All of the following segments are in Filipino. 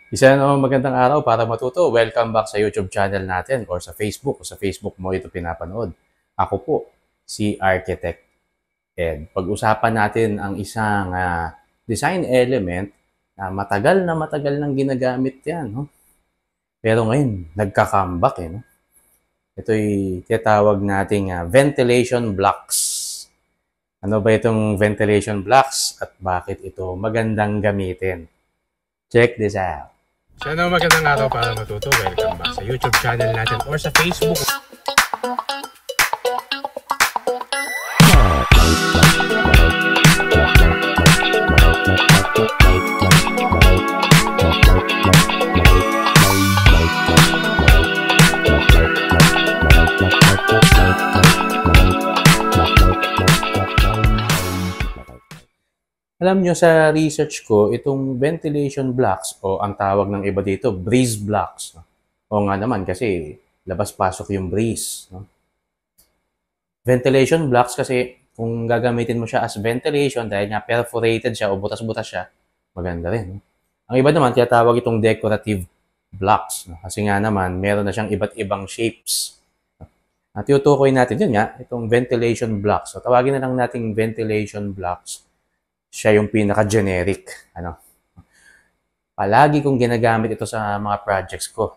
Isa na naman magandang araw para matuto. Welcome back sa YouTube channel natin or sa Facebook. O sa Facebook mo ito pinapanood. Ako po, si Architect Ed. Pag-usapan natin ang isang design element na matagal nang ginagamit yan. No? Pero ngayon, nagka-comeback. No? Ito'y tinatawag nating ventilation blocks. Ano ba itong ventilation blocks at bakit ito magandang gamitin? Check this out. Sana magandang araw para matuto. Welcome back sa YouTube channel natin or sa Facebook. Alam nyo, sa research ko, itong ventilation blocks o ang tawag ng iba dito, breeze blocks. No? O nga naman kasi labas-pasok yung breeze. No? Ventilation blocks kasi kung gagamitin mo siya as ventilation dahil nga perforated siya o butas-butas siya, maganda rin. No? Ang iba naman, tinatawag itong decorative blocks. No? Kasi nga naman, meron na siyang iba't ibang shapes. At tinutukoy natin yun nga, itong ventilation blocks. So, tawagin na lang nating ventilation blocks. Siya yung pinaka-generic. Palagi kong ginagamit ito sa mga projects ko.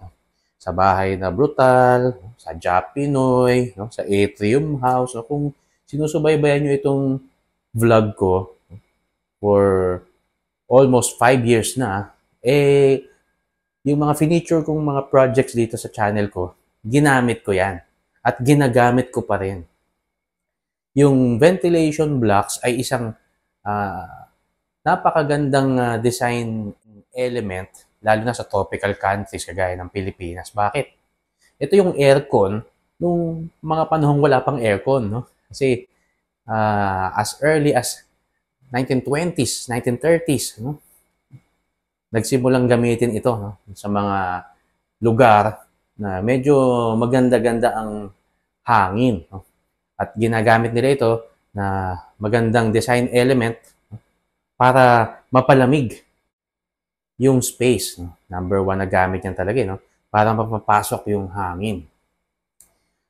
Sa bahay na brutal, sa Japinoy, sa Atrium House. Kung sinusubaybayan nyo itong vlog ko for almost 5 years na, yung mga finiture kong mga projects dito sa channel ko, ginamit ko yan. At ginagamit ko pa rin. Yung ventilation blocks ay isang napakagandang design element, lalo na sa tropical countries kagaya ng Pilipinas. Bakit? Ito yung aircon nung mga panahong wala pang aircon. No? Kasi as early as 1920s, 1930s, no? Nagsimulang gamitin ito sa mga lugar na medyo maganda-ganda ang hangin. No? At ginagamit nila ito na magandang design element para mapalamig yung space. No? Number one na gamit yan talaga, no? Para mapapasok yung hangin.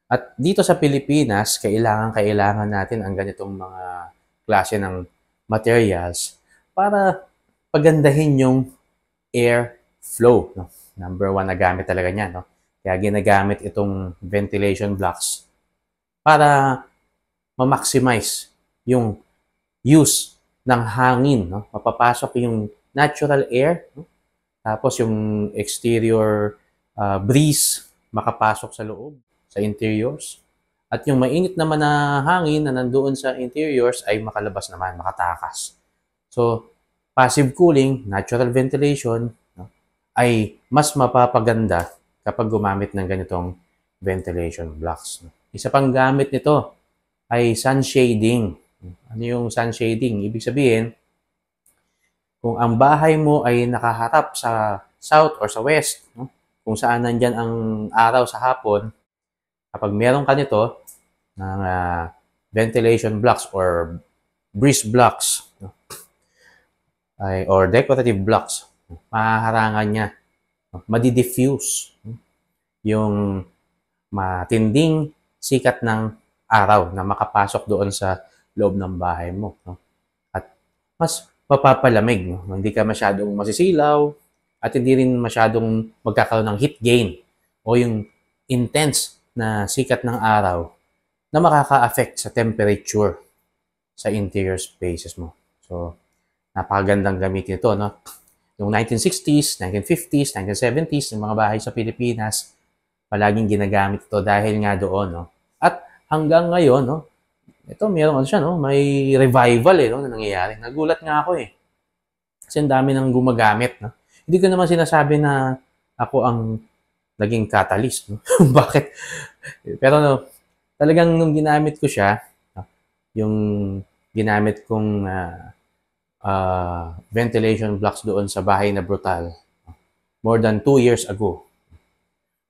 At dito sa Pilipinas, kailangan natin ang ganitong mga klase ng materials para pagandahin yung air flow. No? Number one na gamit talaga niya. No? Kaya ginagamit itong ventilation blocks para ma-maximize yung use ng hangin. No? Mapapasok yung natural air. No? Tapos yung exterior breeze makapasok sa loob, sa interiors. At yung mainit naman na hangin na nandoon sa interiors ay makalabas naman, makatakas. So, passive cooling, natural ventilation, no? Ay mas mapapaganda kapag gumamit ng ganitong ventilation blocks. No? Isa pang gamit nito ay sun shading. Ano yung sun shading? Ibig sabihin, kung ang bahay mo ay nakaharap sa south or sa west, no? Kung saan nandyan ang araw sa hapon, kapag meron ka nito ng ventilation blocks or breeze blocks, no? Or decorative blocks, mahaharangan niya, no? Madi-diffuse, no? Yung matinding sikat ng araw na makapasok doon sa loob ng bahay mo. No? At mas mapapalamig. No? Hindi ka masyadong masisilaw at hindi rin masyadong magkakaroon ng heat gain o yung intense na sikat ng araw na makaka-affect sa temperature sa interior spaces mo. So, napakagandang gamitin ito. No? Yung 1960s, 1950s, 1970s, yung mga bahay sa Pilipinas, palaging ginagamit ito dahil nga doon. No? At hanggang ngayon, no, ito meron siya, no, may revival no, na nangyayari. Nagulat nga ako eh. Kasi ang dami nang gumagamit, no. Hindi ko naman sinasabi na ako ang naging catalyst, no. Bakit? Pero no, talagang nung ginamit ko siya, no, yung ginamit kong ventilation blocks doon sa bahay na brutal, no, more than 2 years ago.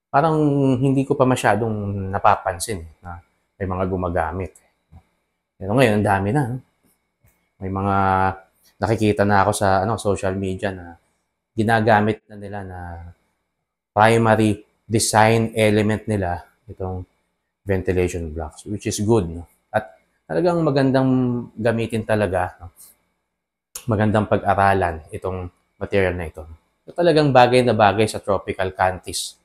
Parang hindi ko pa masyadong napapansin na may mga gumagamit. Pero ngayon, ang dami na. No? May mga nakikita na ako sa social media na ginagamit na nila na primary design element nila itong ventilation blocks, which is good. No? At talagang magandang gamitin talaga, no? Magandang pag-aralan itong material na ito. So, talagang bagay na bagay sa tropical cantis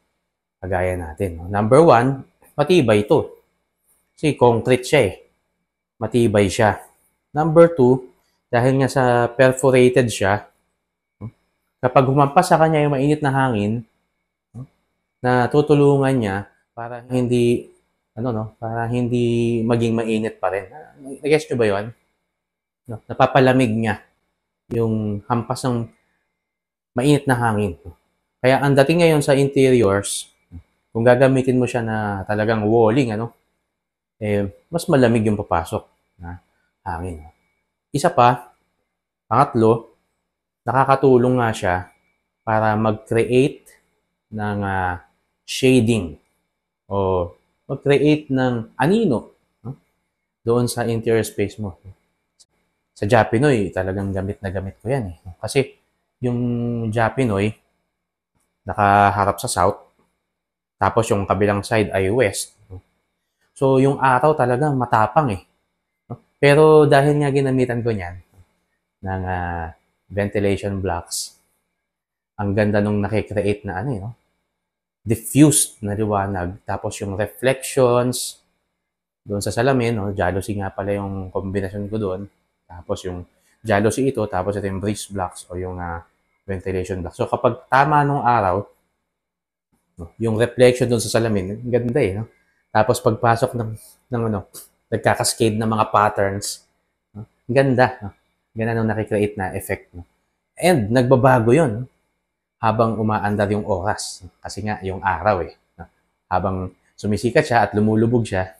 kagaya natin. No? Number one, matibay ito. Kasi concrete siya eh. Matibay siya. Number two, dahil nga sa perforated siya, kapag humampas sa kanya yung mainit na hangin, na tutulungan niya para hindi para hindi maging mainit pa rin. Nag-guess nyo ba 'yon? No, napapalamig niya yung hampas ng mainit na hangin. Kaya ang dating ngayon sa interiors, kung gagamitin mo siya na talagang walling, mas malamig yung papasok na hangin. Isa pa, pangatlo, nakakatulong nga siya para mag-create ng shading o mag-create ng anino, no? Doon sa interior space mo. Sa Japinoy, talagang gamit na gamit ko yan eh. Kasi yung Japinoy, nakaharap sa south, tapos yung kabilang side ay west. So yung araw talagang matapang eh. Pero dahil nga ginamitan ko niyan ng ventilation blocks, ang ganda nung nakikreate na diffused na liwanag. Tapos yung reflections doon sa salamin, jealousy nga pala yung kombinasyon ko doon. Tapos yung jealousy ito, tapos ito yung breeze blocks o yung ventilation blocks. So kapag tama nung araw, yung reflection doon sa salamin, ganda eh. No? Tapos pagpasok ng nagkakascade ng mga patterns, ganda. No? Ganda nung nakikreate na effect. No? And nagbabago yun habang umaandar yung oras. Kasi nga yung araw eh. No? Habang sumisikat siya at lumulubog siya,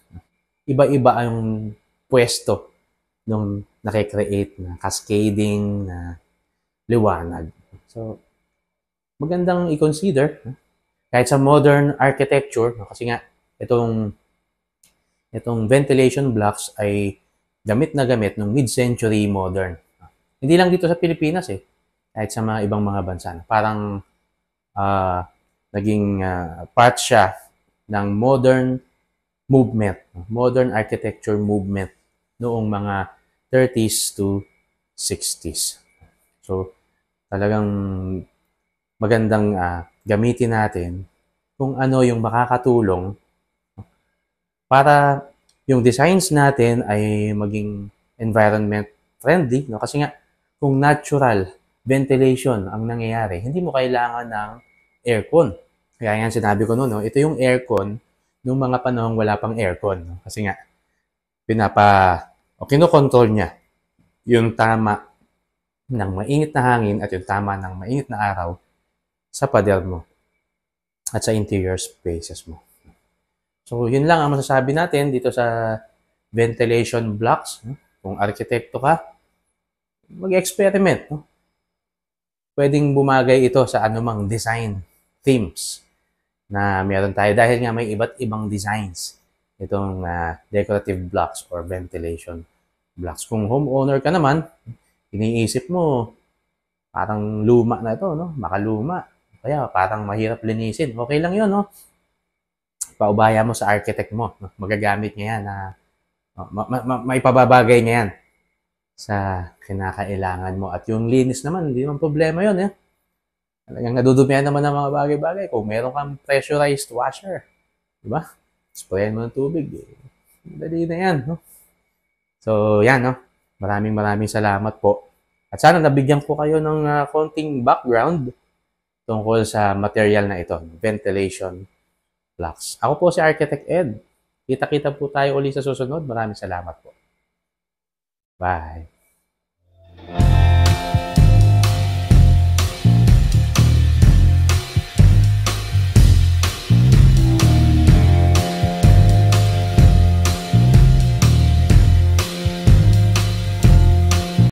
iba-iba ang pwesto nung nakikreate na cascading na liwanag. So, magandang i-consider. Kahit sa modern architecture, kasi nga itong ventilation blocks ay gamit na gamit ng mid-century modern. Hindi lang dito sa Pilipinas eh. Kahit sa mga ibang mga bansa. Parang naging part siya ng modern movement, modern architecture movement noong mga 30s to 60s. So, talagang magandang gamitin natin kung ano yung makakatulong para yung designs natin ay maging environment friendly. No? Kasi nga, kung natural ventilation ang nangyayari, hindi mo kailangan ng aircon. Kaya yan sinabi ko noon, ito yung aircon nung mga panahong wala pang aircon. No? Kasi nga, kinokontrol niya yung tama ng mainit na hangin at yung tama ng mainit na araw sa pader mo at sa interior spaces mo. So, yun lang ang masasabi natin dito sa ventilation blocks. Kung arkitekto ka, mag-experiment. Pwedeng bumagay ito sa anumang design themes na meron tayo dahil nga may iba't ibang designs itong decorative blocks or ventilation blocks. Kung homeowner ka naman, iniisip mo, parang luma na ito, makaluma. Kaya parang mahirap linisin. Okay lang yun, paubaya mo sa architect mo. Magagamit niya yan maipababagay niya yan sa kinakailangan mo. At yung linis naman, hindi naman problema yun. Talagang nadudumihan naman ng mga bagay-bagay. Kung meron kang pressurized washer, di ba? Sprayan mo ng tubig. Dali na yan. So, yan. Maraming salamat po. At sana nabigyan ko kayo ng konting background tungkol sa material na ito, ventilation blocks. Ako po si Architect Ed. Kita-kita po tayo uli sa susunod. Maraming salamat po. Bye.